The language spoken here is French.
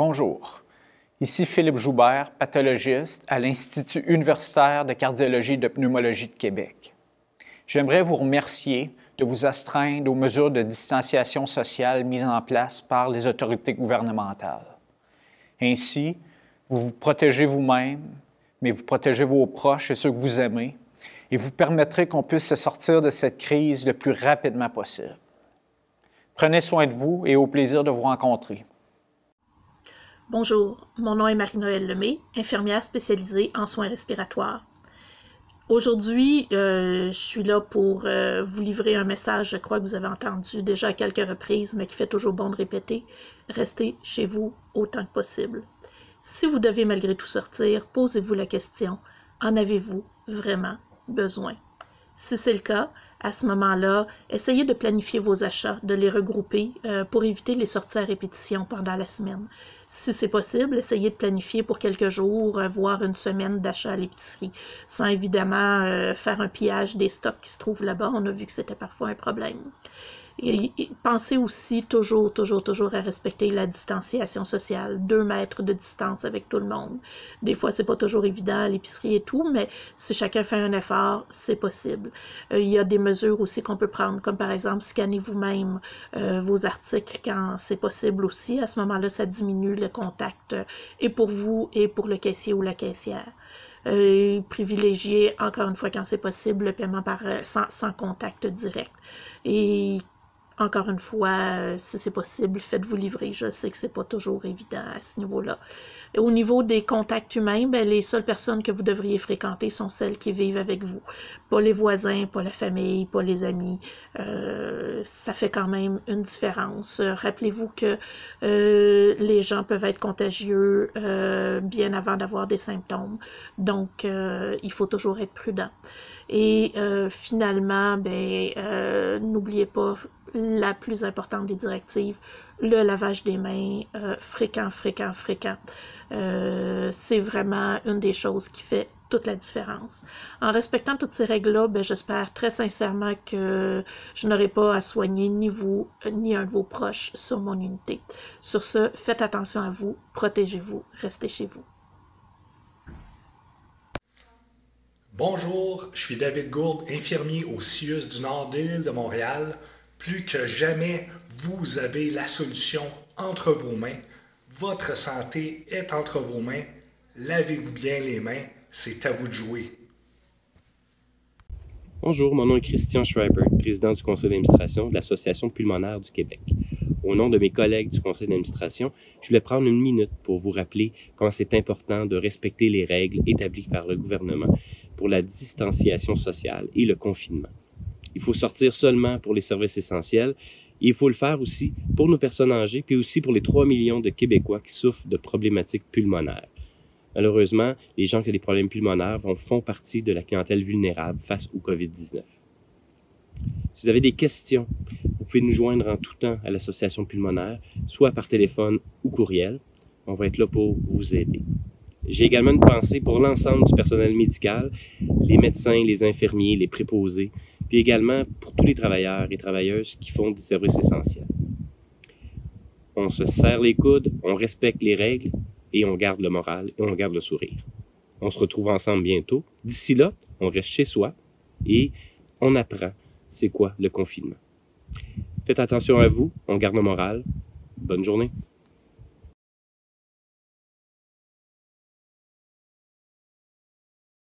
Bonjour, ici Philippe Joubert, pathologiste à l'Institut universitaire de cardiologie et de pneumologie de Québec. J'aimerais vous remercier de vous astreindre aux mesures de distanciation sociale mises en place par les autorités gouvernementales. Ainsi, vous vous protégez vous-même, mais vous protégez vos proches et ceux que vous aimez, et vous permettrez qu'on puisse se sortir de cette crise le plus rapidement possible. Prenez soin de vous et au plaisir de vous rencontrer. Bonjour, mon nom est Marie-Noëlle Lemay, infirmière spécialisée en soins respiratoires. Aujourd'hui, je suis là pour vous livrer un message, je crois que vous avez entendu déjà à quelques reprises, mais qui fait toujours bon de répéter. Restez chez vous autant que possible. Si vous devez malgré tout sortir, posez-vous la question, en avez-vous vraiment besoin? Si c'est le cas, à ce moment-là, essayez de planifier vos achats, de les regrouper pour éviter les sorties à répétition pendant la semaine. Si c'est possible, essayez de planifier pour quelques jours, voire une semaine d'achat à l'épicerie, sans évidemment faire un pillage des stocks qui se trouvent là-bas. On a vu que c'était parfois un problème. Et pensez aussi toujours à respecter la distanciation sociale, 2 mètres de distance avec tout le monde. Des fois, c'est pas toujours évident à l'épicerie et tout, mais si chacun fait un effort, c'est possible. Il y a des mesures aussi qu'on peut prendre, comme par exemple, scannez vous-même vos articles quand c'est possible aussi. À ce moment-là, ça diminue le contact et pour vous et pour le caissier ou la caissière. Privilégier, encore une fois, quand c'est possible, le paiement sans contact direct. Et encore une fois, si c'est possible, faites-vous livrer. Je sais que c'est pas toujours évident à ce niveau-là. Au niveau des contacts humains, les seules personnes que vous devriez fréquenter sont celles qui vivent avec vous. Pas les voisins, pas la famille, pas les amis. Ça fait quand même une différence. Rappelez-vous que les gens peuvent être contagieux bien avant d'avoir des symptômes. Donc, il faut toujours être prudent. Et finalement, n'oubliez pas la plus importante des directives, le lavage des mains fréquent. C'est vraiment une des choses qui fait toute la différence. En respectant toutes ces règles-là, j'espère très sincèrement que je n'aurai pas à soigner ni vous, ni un de vos proches sur mon unité. Sur ce, faites attention à vous, protégez-vous, restez chez vous. Bonjour, je suis David Gourde, infirmier au CIUS du Nord de l'île de Montréal. Plus que jamais, vous avez la solution entre vos mains. Votre santé est entre vos mains. Lavez-vous bien les mains, c'est à vous de jouer. Bonjour, mon nom est Christian Schreiber, président du conseil d'administration de l'Association pulmonaire du Québec. Au nom de mes collègues du conseil d'administration, je voulais prendre une minute pour vous rappeler comment c'est important de respecter les règles établies par le gouvernement pour la distanciation sociale et le confinement. Il faut sortir seulement pour les services essentiels et il faut le faire aussi pour nos personnes âgées puis aussi pour les 3 millions de Québécois qui souffrent de problématiques pulmonaires. Malheureusement, les gens qui ont des problèmes pulmonaires font partie de la clientèle vulnérable face au COVID-19. Si vous avez des questions, vous pouvez nous joindre en tout temps à l'Association pulmonaire, soit par téléphone ou courriel. On va être là pour vous aider. J'ai également une pensée pour l'ensemble du personnel médical, les médecins, les infirmiers, les préposés, puis également pour tous les travailleurs et travailleuses qui font des services essentiels. On se serre les coudes, on respecte les règles et on garde le moral et on garde le sourire. On se retrouve ensemble bientôt. D'ici là, on reste chez soi et on apprend c'est quoi le confinement. Faites attention à vous, on garde le moral. Bonne journée.